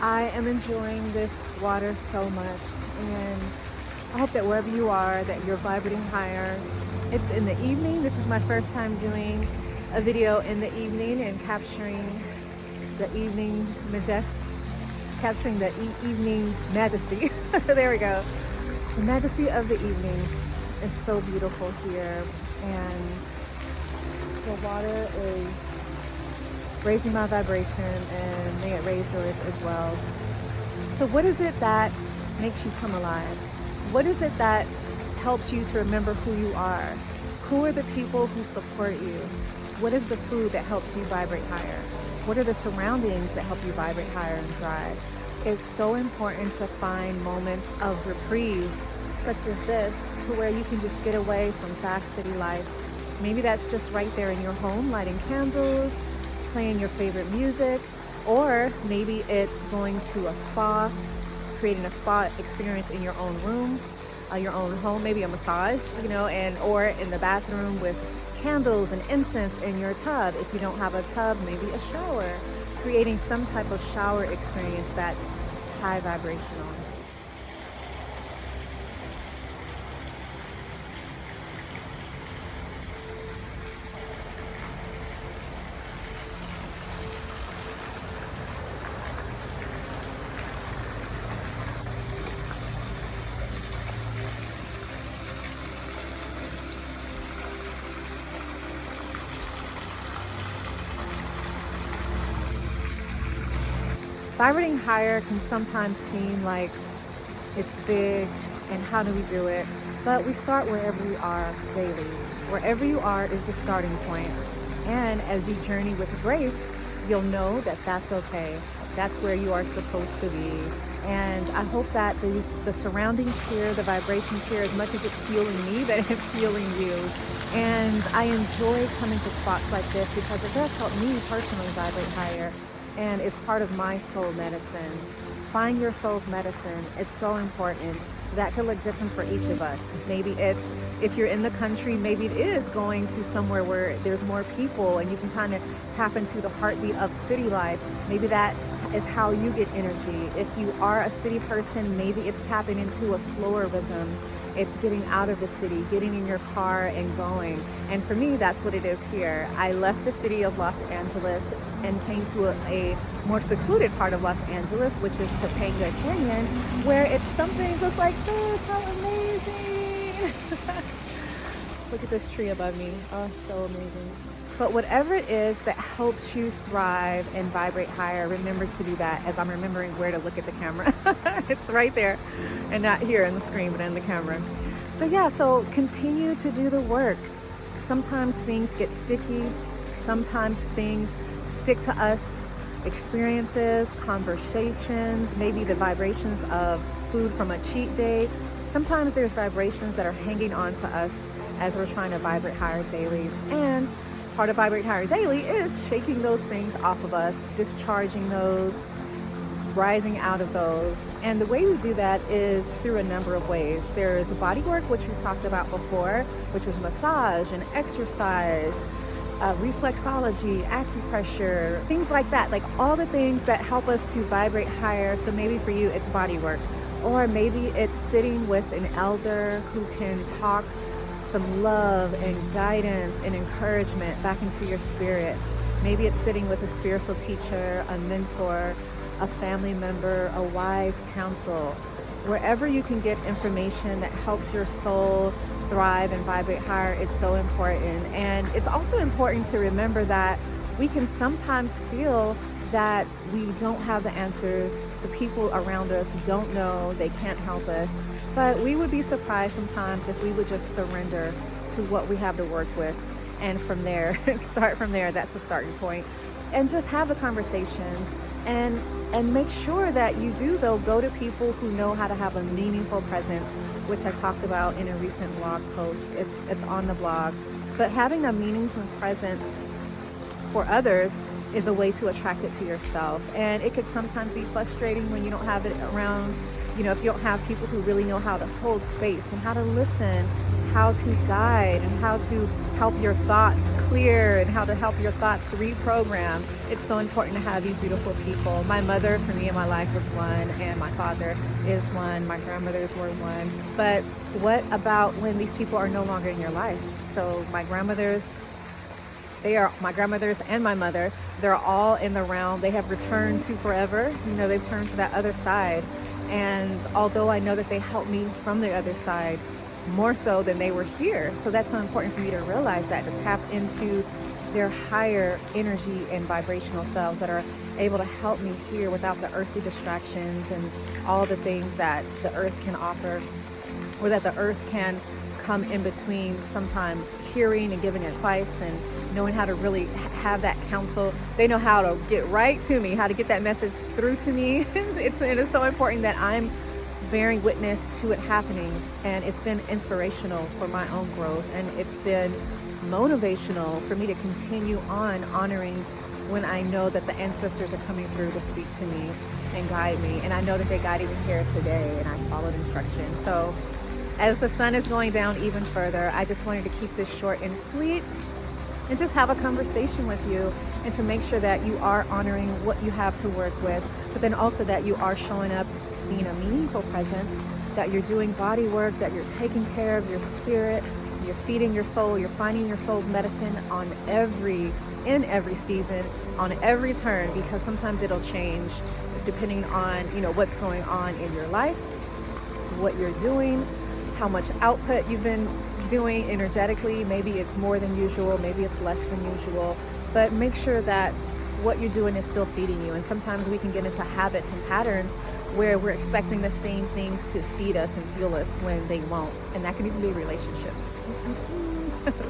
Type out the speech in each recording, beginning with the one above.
I am enjoying this water so much, and I hope that wherever you are, that you're vibrating higher. It's in the evening. This is my first time doing a video in the evening and capturing the evening evening majesty. There we go. The majesty of the evening. It's so beautiful here, and the water is raising my vibration, and may it raise yours as well. So what is it that makes you come alive? What is it that helps you to remember who you are? Who are the people who support you? What is the food that helps you vibrate higher? What are the surroundings that help you vibrate higher and thrive? It's so important to find moments of reprieve, such as this, to where you can just get away from fast city life. Maybe that's just right there in your home, lighting candles, playing your favorite music, or maybe it's going to a spa, creating a spa experience in your own room, your own home, maybe a massage, or in the bathroom with candles and incense in your tub. If you don't have a tub, maybe a shower, creating some type of shower experience that's high vibrational. Vibrating higher can sometimes seem like it's big, and how do we do it? But we start wherever we are daily. Wherever you are is the starting point. And as you journey with grace, you'll know that that's okay. That's where you are supposed to be. And I hope that the surroundings here, the vibrations here, as much as it's fueling me, that it's fueling you. And I enjoy coming to spots like this because it does help me personally vibrate higher. And it's part of my soul medicine. Find your soul's medicine. It's so important. That could look different for each of us. Maybe it's, if you're in the country, maybe it is going to somewhere where there's more people and you can kind of tap into the heartbeat of city life. Maybe that is how you get energy. If you are a city person, maybe it's tapping into a slower rhythm. It's getting out of the city, getting in your car and going. And for me, that's what it is here. I left the city of Los Angeles and came to a more secluded part of Los Angeles, which is Topanga Canyon, where it's something just like this. How amazing! Look at this tree above me. Oh, so amazing. But whatever it is that helps you thrive and vibrate higher, remember to do that, as I'm remembering where to look at the camera. It's right there, and not here in the screen, but in the camera. So yeah, so continue to do the work. Sometimes things get sticky. Sometimes things stick to us. Experiences, conversations, maybe the vibrations of food from a cheat day. Sometimes there's vibrations that are hanging on to us as we're trying to vibrate higher daily. And part of Vibrate Higher Daily is shaking those things off of us, discharging those, rising out of those. And the way we do that is through a number of ways. There's body work, which we talked about before, which is massage and exercise, reflexology, acupressure, things like that, like all the things that help us to vibrate higher. So maybe for you, it's body work, or maybe it's sitting with an elder who can talk some love and guidance and encouragement back into your spirit. Maybe it's sitting with a spiritual teacher, a mentor, a family member, a wise counsel. Wherever you can get information that helps your soul thrive and vibrate higher is so important. And it's also important to remember that we can sometimes feel that we don't have the answers. The people around us don't know, they can't help us. But we would be surprised sometimes if we would just surrender to what we have to work with. And from there, start from there, that's the starting point. And just have the conversations and make sure that you do, though, go to people who know how to have a meaningful presence, which I talked about in a recent blog post. It's on the blog. But having a meaningful presence for others is a way to attract it to yourself. And it could sometimes be frustrating when you don't have it around, if you don't have people who really know how to hold space and how to listen, how to guide, and how to help your thoughts clear and how to help your thoughts reprogram. It's so important to have these beautiful people. My mother, for me in my life, was one, and my father is one. My grandmothers were one. But what about when these people are no longer in your life? So my grandmothers and my mother, they're all in the realm. They have returned to forever. They've turned to that other side. And although I know that they helped me from the other side, more so than they were here. So that's so important for me to realize that, to tap into their higher energy and vibrational selves that are able to help me here without the earthly distractions and all the things that the earth can offer, or that the earth can come in between sometimes hearing and giving advice and knowing how to really have that counsel. They know how to get right to me, how to get that message through to me. It's so important that I'm bearing witness to it happening, and it's been inspirational for my own growth, and it's been motivational for me to continue on honoring when I know that the ancestors are coming through to speak to me and guide me. And I know that they guided me here today, and I followed instructions. So as the sun is going down even further, I just wanted to keep this short and sweet and just have a conversation with you, and to make sure that you are honoring what you have to work with, but then also that you are showing up being a meaningful presence, that you're doing body work, that you're taking care of your spirit, you're feeding your soul, you're finding your soul's medicine in every season, on every turn, because sometimes it'll change depending on what's going on in your life, what you're doing, how much output you've been doing energetically. Maybe it's more than usual, maybe it's less than usual, but make sure that what you're doing is still feeding you. And sometimes we can get into habits and patterns where we're expecting the same things to feed us and fuel us when they won't. And that can even be relationships.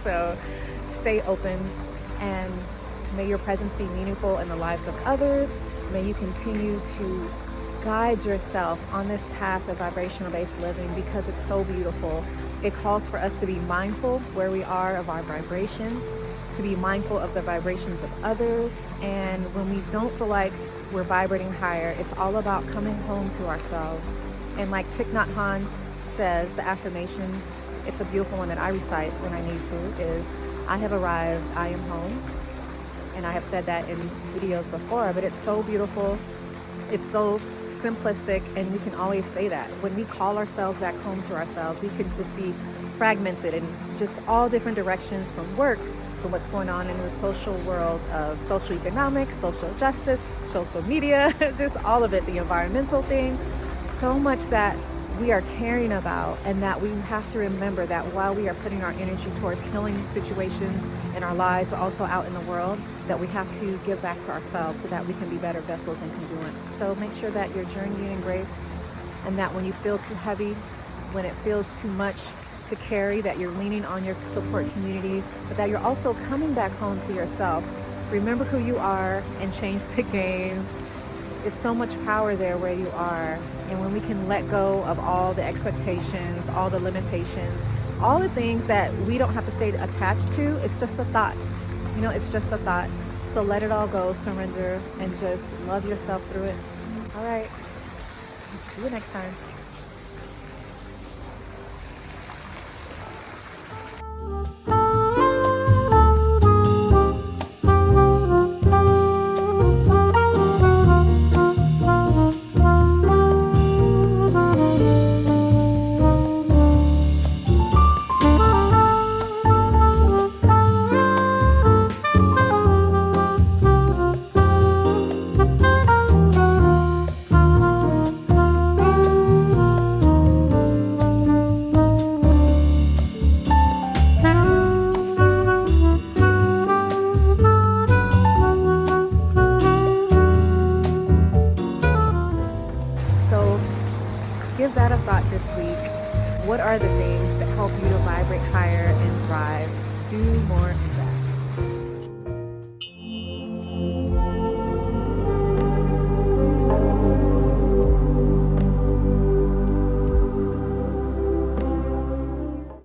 So stay open, and may your presence be meaningful in the lives of others. May you continue to guide yourself on this path of vibrational based living, because it's so beautiful. It calls for us to be mindful where we are of our vibration, to be mindful of the vibrations of others. And when we don't feel like we're vibrating higher, it's all about coming home to ourselves. And like Thich Nhat Hanh says, the affirmation, it's a beautiful one that I recite when I need to, is I have arrived, I am home. And I have said that in videos before, but it's so beautiful. It's so simplistic, and we can always say that. When we call ourselves back home to ourselves, we could just be fragmented in just all different directions, from work, from what's going on in the social worlds of social economics, social justice, social media, just all of it, the environmental thing, so much that we are caring about, and that we have to remember that while we are putting our energy towards healing situations in our lives, but also out in the world, that we have to give back to ourselves so that we can be better vessels and conduits. So make sure that you're journeying in grace, and that when you feel too heavy, when it feels too much to carry, that you're leaning on your support community, but that you're also coming back home to yourself. Remember who you are and change the game. There's so much power there where you are. And when we can let go of all the expectations, all the limitations, all the things that we don't have to stay attached to, it's just a thought. It's just a thought. So let it all go, surrender, and just love yourself through it. All right. See you next time. So give that a thought this week. What are the things that help you to vibrate higher and thrive? Do more of that.